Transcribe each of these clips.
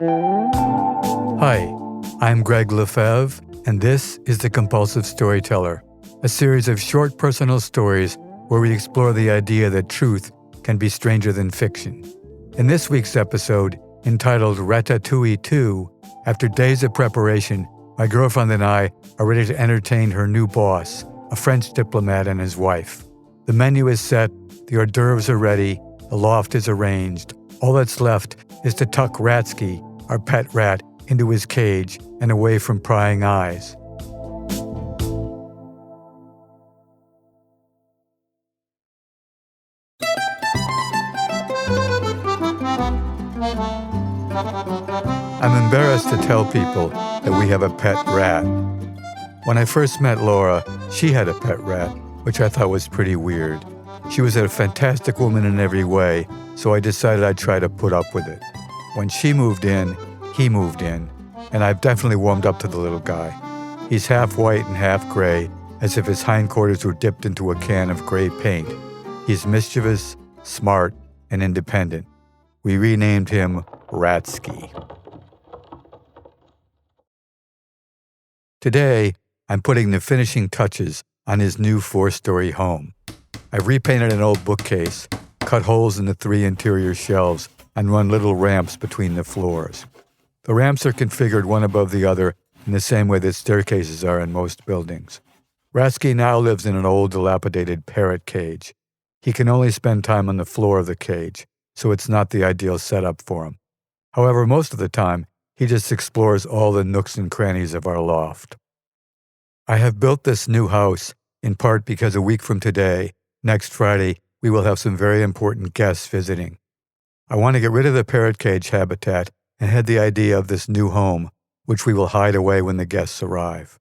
Hi, I'm Gregg LeFevre, and this is the Compulsive Storyteller, a series of short personal stories where we explore the idea that truth can be stranger than fiction. In this week's episode, entitled Ratatouille Too, after days of preparation, my girlfriend and I are ready to entertain her new boss, a French diplomat and his wife. The menu is set, the hors d'oeuvres are ready, the loft is arranged. All that's left is to tuck Ratsky, our pet rat, into his cage and away from prying eyes. I'm embarrassed to tell people that we have a pet rat. When I first met Laura, she had a pet rat, which I thought was pretty weird. She was a fantastic woman in every way, so I decided I'd try to put up with it. When she moved in, he moved in, and I've definitely warmed up to the little guy. He's half white and half gray, as if his hindquarters were dipped into a can of gray paint. He's mischievous, smart, and independent. We renamed him Ratsky. Today, I'm putting the finishing touches on his new 4-story home. I've repainted an old bookcase, cut holes in the 3 interior shelves, and run little ramps between the floors. The ramps are configured one above the other in the same way that staircases are in most buildings. Ratsky now lives in an old, dilapidated parrot cage. He can only spend time on the floor of the cage, so it's not the ideal setup for him. However, most of the time, he just explores all the nooks and crannies of our loft. I have built this new house in part because a week from today, next Friday, we will have some very important guests visiting. I want to get rid of the parrot cage habitat and had the idea of this new home, which we will hide away when the guests arrive.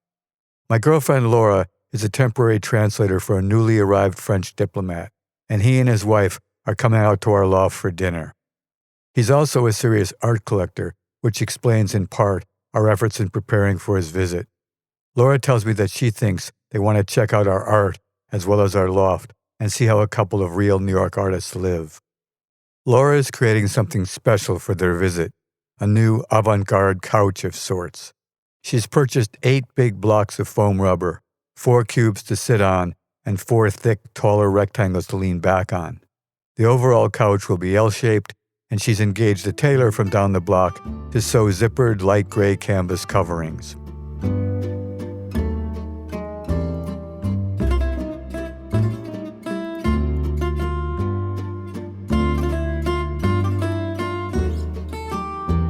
My girlfriend Laura is a temporary translator for a newly arrived French diplomat, and he and his wife are coming out to our loft for dinner. He's also a serious art collector, which explains in part our efforts in preparing for his visit. Laura tells me that she thinks they want to check out our art as well as our loft and see how a couple of real New York artists live. Laura is creating something special for their visit, a new avant-garde couch of sorts. She's purchased 8 big blocks of foam rubber, 4 cubes to sit on, and 4 thick, taller rectangles to lean back on. The overall couch will be L-shaped, and she's engaged a tailor from down the block to sew zippered light gray canvas coverings.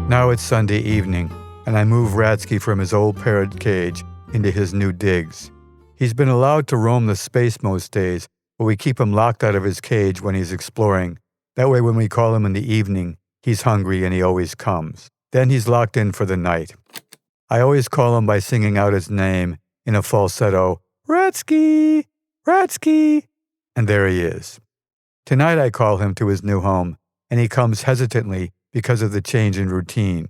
Now it's Sunday evening, and I move Ratsky from his old parrot cage into his new digs. He's been allowed to roam the space most days, but we keep him locked out of his cage when he's exploring. That way, when we call him in the evening, he's hungry and he always comes. Then he's locked in for the night. I always call him by singing out his name in a falsetto, Ratsky, Ratsky, and there he is. Tonight I call him to his new home, and he comes hesitantly because of the change in routine.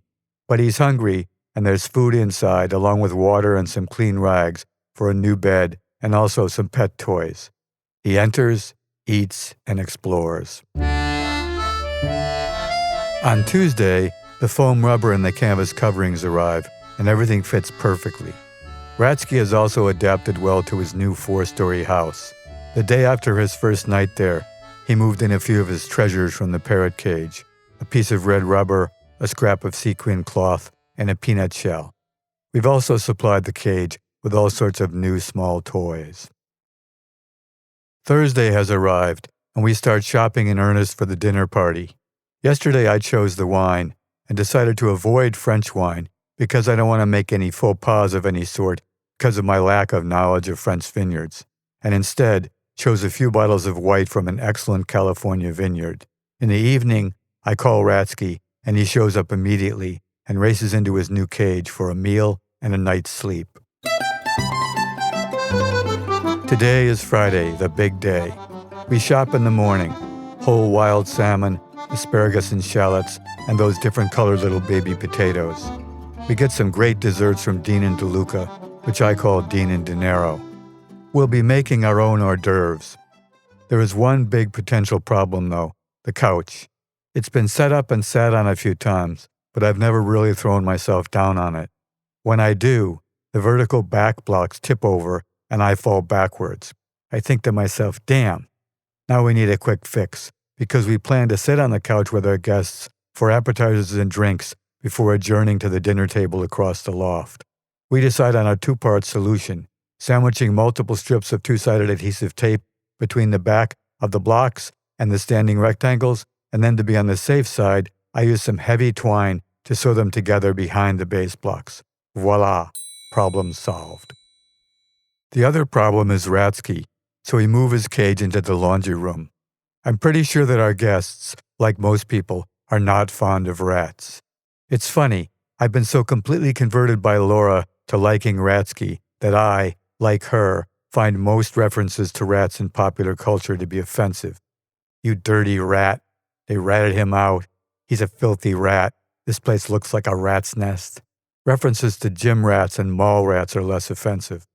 But he's hungry, and there's food inside, along with water and some clean rags for a new bed and also some pet toys. He enters, eats, and explores. On Tuesday, the foam rubber and the canvas coverings arrive, and everything fits perfectly. Ratsky has also adapted well to his new 4-story house. The day after his first night there, he moved in a few of his treasures from the parrot cage, a piece of red rubber, a scrap of sequin cloth, and a peanut shell. We've also supplied the cage with all sorts of new small toys. Thursday has arrived, and we start shopping in earnest for the dinner party. Yesterday I chose the wine and decided to avoid French wine because I don't want to make any faux pas of any sort because of my lack of knowledge of French vineyards, and instead chose a few bottles of white from an excellent California vineyard. In the evening, I call Ratsky, and he shows up immediately and races into his new cage for a meal and a night's sleep. Today is Friday, the big day. We shop in the morning, whole wild salmon, asparagus and shallots, and those different colored little baby potatoes. We get some great desserts from Dean and DeLuca, which I call Dean and Dinero. We'll be making our own hors d'oeuvres. There is one big potential problem, though, the couch. It's been set up and sat on a few times, but I've never really thrown myself down on it. When I do, the vertical back blocks tip over and I fall backwards. I think to myself, damn, now we need a quick fix, because we plan to sit on the couch with our guests for appetizers and drinks before adjourning to the dinner table across the loft. We decide on a two-part solution, sandwiching multiple strips of two-sided adhesive tape between the back of the blocks and the standing rectangles, and then to be on the safe side, I use some heavy twine to sew them together behind the base blocks. Voila, problem solved. The other problem is Ratsky, so we move his cage into the laundry room. I'm pretty sure that our guests, like most people, are not fond of rats. It's funny, I've been so completely converted by Laura to liking Ratsky that I, like her, find most references to rats in popular culture to be offensive. You dirty rat. They ratted him out. He's a filthy rat. This place looks like a rat's nest. References to gym rats and mall rats are less offensive.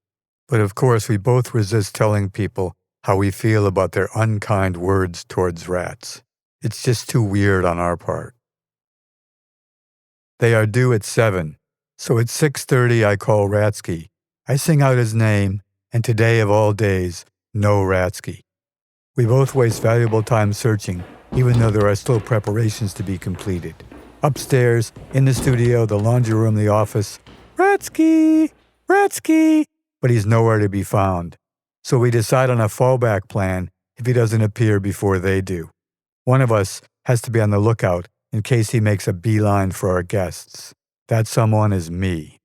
But of course, we both resist telling people how we feel about their unkind words towards rats. It's just too weird on our part. They are due at 7, so at 6:30 I call Ratsky. I sing out his name, and today of all days, no Ratsky. We both waste valuable time searching, even though there are still preparations to be completed. Upstairs, in the studio, the laundry room, the office, Ratsky! Ratsky! But he's nowhere to be found. So we decide on a fallback plan if he doesn't appear before they do. One of us has to be on the lookout in case he makes a beeline for our guests. That someone is me.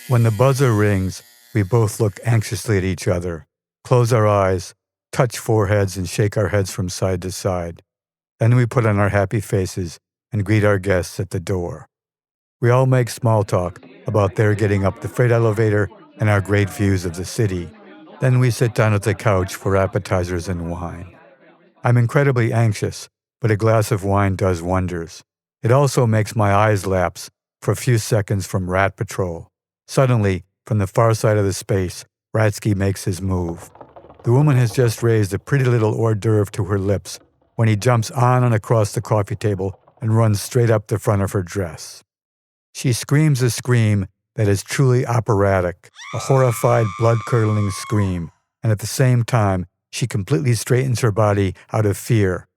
When the buzzer rings, we both look anxiously at each other, close our eyes, touch foreheads, and shake our heads from side to side. Then we put on our happy faces and greet our guests at the door. We all make small talk about their getting up the freight elevator and our great views of the city. Then we sit down at the couch for appetizers and wine. I'm incredibly anxious, but a glass of wine does wonders. It also makes my eyes lapse for a few seconds from Rat Patrol. Suddenly, from the far side of the space, Ratsky makes his move. The woman has just raised a pretty little hors d'oeuvre to her lips when he jumps on and across the coffee table and runs straight up the front of her dress. She screams a scream that is truly operatic, a horrified, blood-curdling scream, and at the same time, she completely straightens her body out of fear.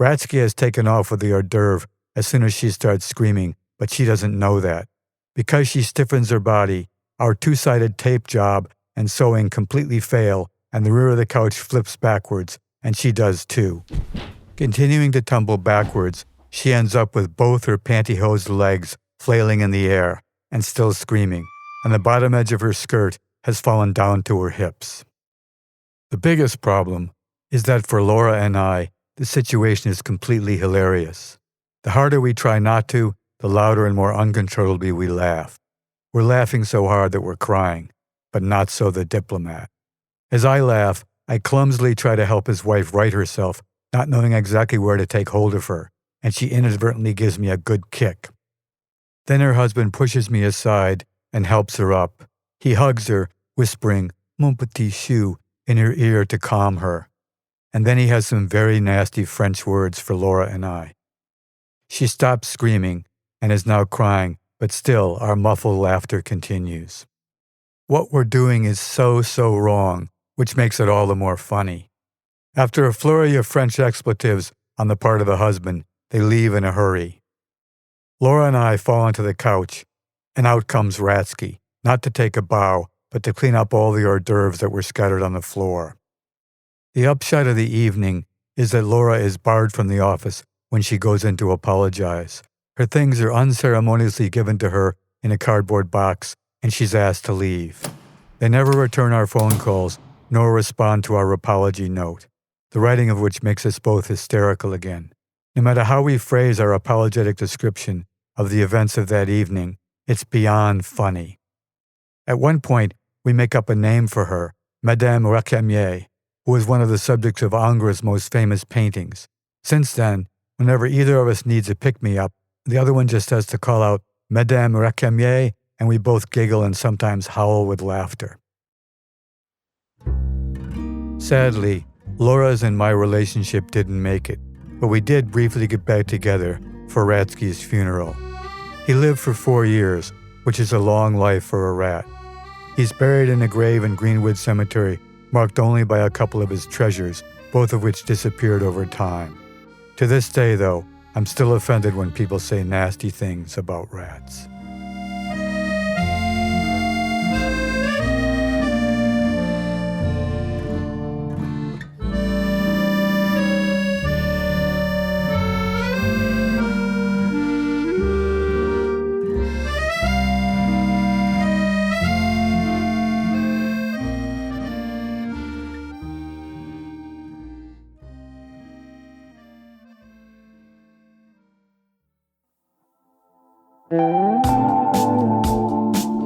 Ratsky has taken off with the hors d'oeuvre as soon as she starts screaming, but she doesn't know that. Because she stiffens her body, our two-sided tape job and sewing completely fail, and the rear of the couch flips backwards, and she does too. Continuing to tumble backwards, she ends up with both her pantyhosed legs flailing in the air and still screaming, and the bottom edge of her skirt has fallen down to her hips. The biggest problem is that for Laura and I, the situation is completely hilarious. The harder we try not to, the louder and more uncontrollably we laugh. We're laughing so hard that we're crying, but not so the diplomat. As I laugh, I clumsily try to help his wife right herself, not knowing exactly where to take hold of her, and she inadvertently gives me a good kick. Then her husband pushes me aside and helps her up. He hugs her, whispering, "Mon petit chou," in her ear to calm her. And then he has some very nasty French words for Laura and I. She stops screaming and is now crying, but still our muffled laughter continues. What we're doing is so wrong, which makes it all the more funny. After a flurry of French expletives on the part of the husband, they leave in a hurry. Laura and I fall onto the couch, and out comes Ratsky, not to take a bow, but to clean up all the hors d'oeuvres that were scattered on the floor. The upshot of the evening is that Laura is barred from the office when she goes in to apologize. Her things are unceremoniously given to her in a cardboard box, and she's asked to leave. They never return our phone calls, nor respond to our apology note, the writing of which makes us both hysterical again. No matter how we phrase our apologetic description of the events of that evening, it's beyond funny. At one point, we make up a name for her, Madame Recamier, who is one of the subjects of Ingres's most famous paintings. Since then, whenever either of us needs a pick-me-up, the other one just has to call out Madame Recamier, and we both giggle and sometimes howl with laughter. Sadly, Laura's and my relationship didn't make it, but we did briefly get back together for Ratsky's funeral. He lived for 4 years, which is a long life for a rat. He's buried in a grave in Greenwood Cemetery, marked only by a couple of his treasures, both of which disappeared over time. To this day, though, I'm still offended when people say nasty things about rats.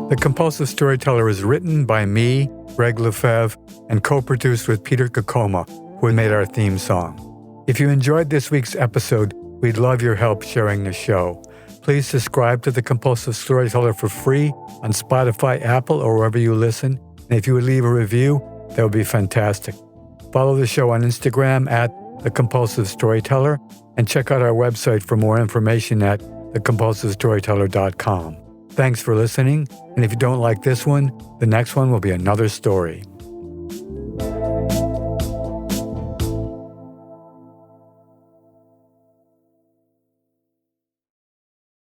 The Compulsive Storyteller is written by me, Gregg LeFevre, and co-produced with Peter Kokoma, who made our theme song. If you enjoyed this week's episode, we'd love your help sharing the show. Please subscribe to The Compulsive Storyteller for free on Spotify, Apple, or wherever you listen. And if you would leave a review, that would be fantastic. Follow the show on Instagram at The Compulsive Storyteller, and check out our website for more information at thecompulsivestoryteller.com. Thanks for listening, and if you don't like this one, the next one will be another story.